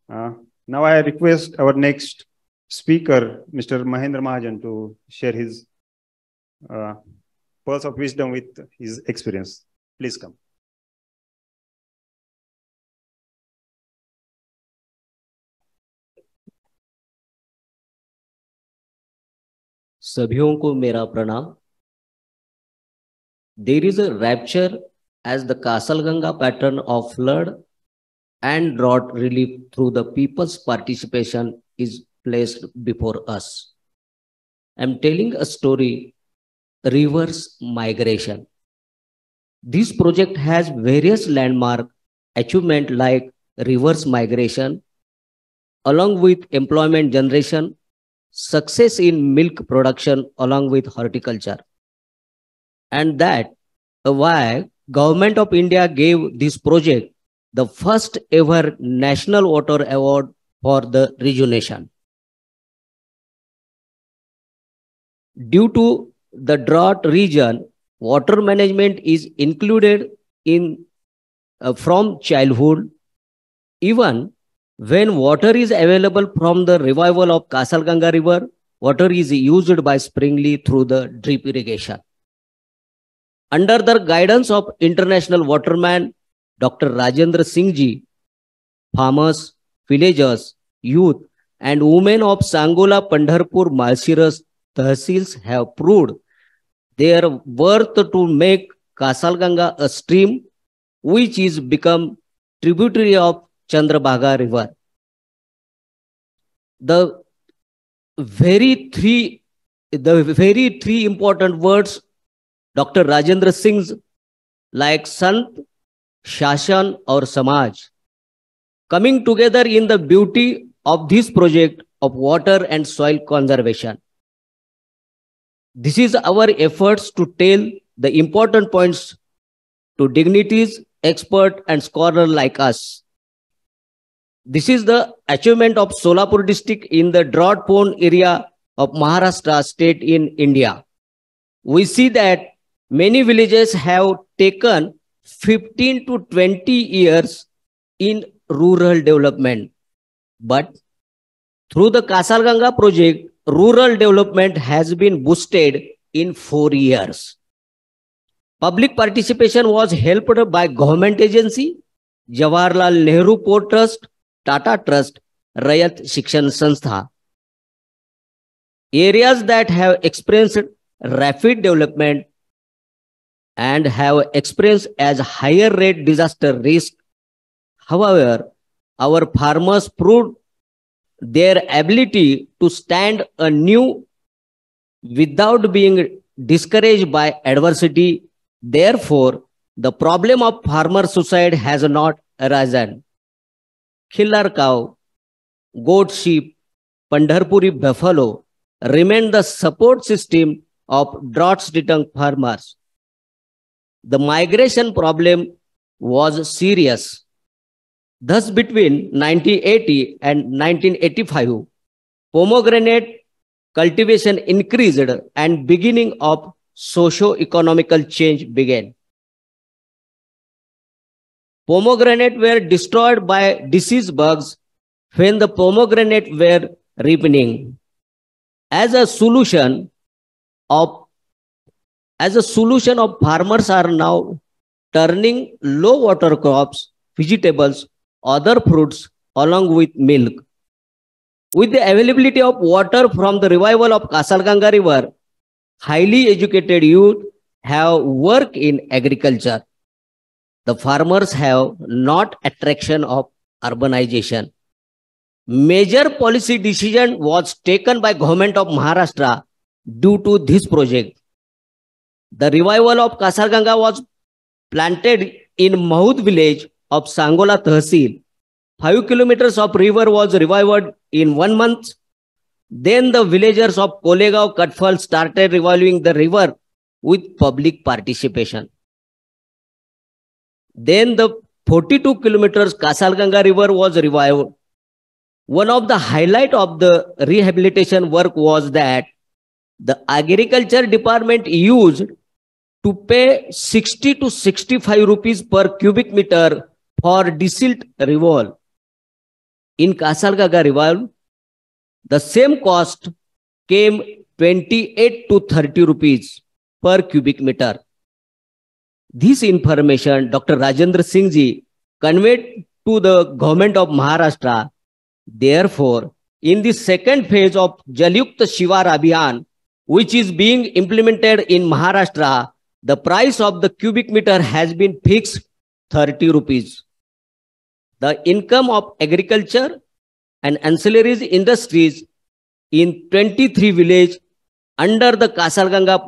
Uh, Now I request our next speaker, Mr. Mahendra Mahajan, to share his uh, pearls of wisdom with his experience. Please come. सभियों को मेरा प्रणाम. There is a rapture as the Kasalganga pattern of flood and drought relief through the people's participation is placed before us. I'm telling a story, reverse migration. This project has various landmark achievement like reverse migration, along with employment generation, success in milk production along with horticulture. And that why Government of India gave this project the first ever National Water Award for the rejuvenation. Due to the drought region, water management is included in from childhood. Even when water is available from the revival of Kasalganga river, water is used by springly through the drip irrigation. Under the guidance of international waterman Dr. Rajendra Singh ji, farmers, villagers, youth, and women of Sangola, Pandharpur, Malshiras Tahsils have proved their worth to make Kasalganga a stream which is become tributary of Chandrabhaga river. The very three important words Dr. Rajendra Singh's like Sant, Shashan or Samaj coming together in the beauty of this project of water and soil conservation. This is our efforts to tell the important points to dignities, expert and scholar like us. This is the achievement of Solapur district in the drought-prone area of Maharashtra state in India. We see that many villages have taken 15 to 20 years in rural development. But through the Kasalganga project, rural development has been boosted in 4 years. Public participation was helped by government agency, Jawaharlal Nehru Port Trust, Tata Trust, Rayat Shikshan Sanstha. Areas that have experienced rapid development and have experienced as higher rate disaster risk. However, our farmers proved their ability to stand anew without being discouraged by adversity. Therefore, the problem of farmer suicide has not arisen. Killer cow, goat, sheep, Pandharpuri buffalo remain the support system of drought-stricken farmers. The migration problem was serious. Thus, between 1980 and 1985, pomegranate cultivation increased and beginning of socio-economical change began. Pomegranate were destroyed by disease bugs when the pomegranate were ripening. As a solution of farmers are now turning low water crops, vegetables, other fruits along with milk. With the availability of water from the revival of Kasalganga river, highly educated youth have worked in agriculture. The farmers have not attraction of urbanization. Major policy decision was taken by government of Maharashtra due to this project. The revival of Kasalganga was planted in Mahud village of Sangola Tahsil. 5 kilometers of river was revived in 1 month. Then the villagers of Kolegaon, Katfal started reviving the river with public participation. Then the 42 kilometers Kasalganga river was revived. One of the highlight of the rehabilitation work was that the agriculture department used to pay 60 to 65 rupees per cubic meter for desilt removal. In Kasalganga revolve, the same cost came 28 to 30 rupees per cubic meter. This information Dr. Rajendra Singh ji conveyed to the government of Maharashtra. Therefore, in the second phase of Jalyukt Shivar Abhiyan, which is being implemented in Maharashtra, the price of the cubic meter has been fixed 30 rupees. The income of agriculture and ancillary industries in 23 villages under the Kasalganga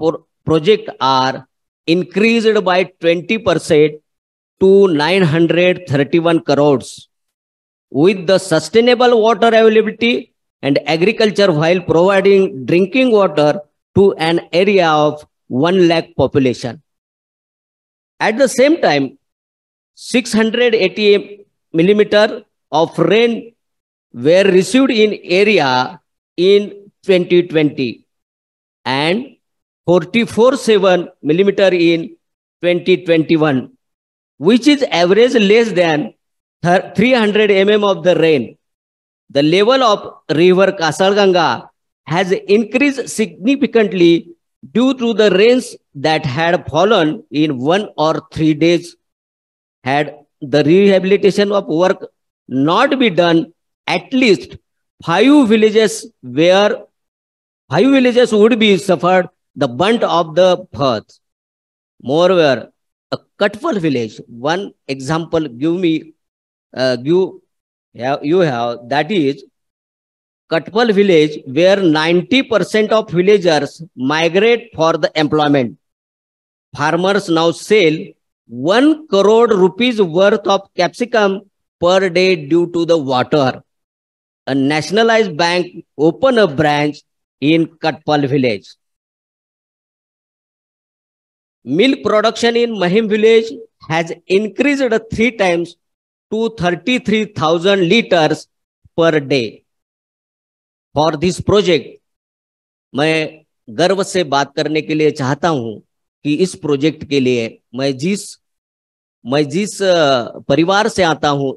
project are increased by 20% to 931 crores. With the sustainable water availability and agriculture while providing drinking water to an area of 1 lakh population. At the same time, 680 millimeter of rain were received in area in 2020 and 44.7 millimeter in 2021, which is average less than 300 mm of the rain. The level of river Kasalganga has increased significantly due to the rains that had fallen in 1 or 3 days. Had the rehabilitation of work not be done, at least 5 villages would be suffered the brunt of the floods. Moreover, a Katpal village, one example you have, that is Katpal village, where 90% of villagers migrate for the employment. Farmers now sell 1 crore rupees worth of capsicum per day due to the water. A nationalized bank opened a branch in Katpal village. Milk production in Mahim village has increased 3 times to 33,000 liters per day. For this project, मैं गर्व से बात करने के लिए चाहता हूं कि इस प्रोजेक्ट के लिए मैं जिस परिवार से आता हूं,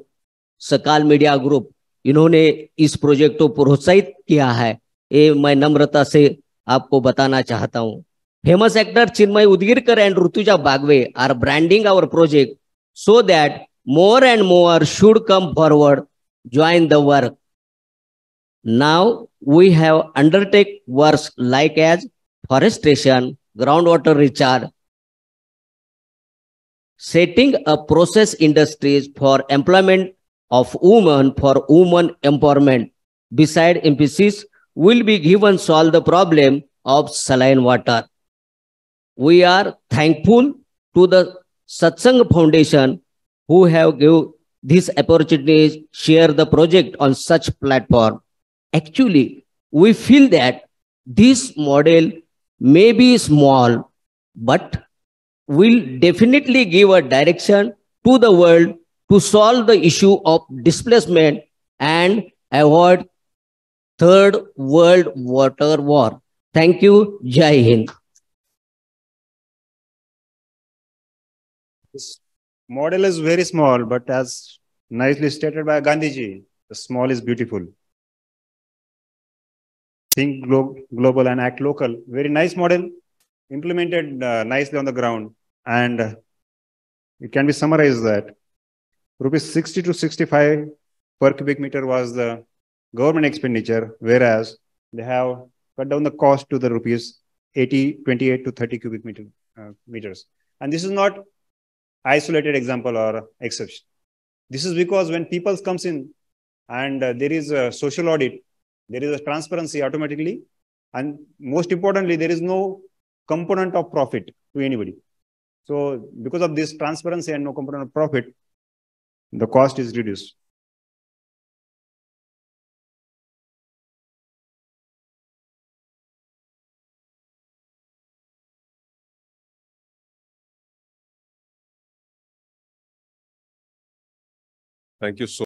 सकाल मीडिया ग्रुप, इन्होंने इस प्रोजेक्ट को प्रोत्साहित किया है, ये मैं नम्रता से आपको बताना चाहता हूं. Famous actor Chinmay Udgirkar and Rutuja Bagwe are branding our project so that more and more should come forward, join the work. Now we have undertaken works like as forestation, groundwater recharge, setting up process industries for employment of women for women empowerment. Beside emphasis will be given solve the problem of saline water. We are thankful to the Satsang Foundation who have given this opportunity share the project on such platform. Actually, we feel that this model may be small, but will definitely give a direction to the world to solve the issue of displacement and avoid Third World Water War. Thank you. Jai Hind. This model is very small, but as nicely stated by Gandhiji, the small is beautiful. Think global and act local. Very nice model, implemented nicely on the ground. And it can be summarized that rupees 60 to 65 per cubic meter was the government expenditure, whereas they have cut down the cost to the rupees 28 to 30 cubic meters. And this is not isolated example or exception. This is because when people comes in and there is a social audit, there is a transparency automatically, and most importantly, there is no component of profit to anybody. So because of this transparency and no component of profit, the cost is reduced. Thank you so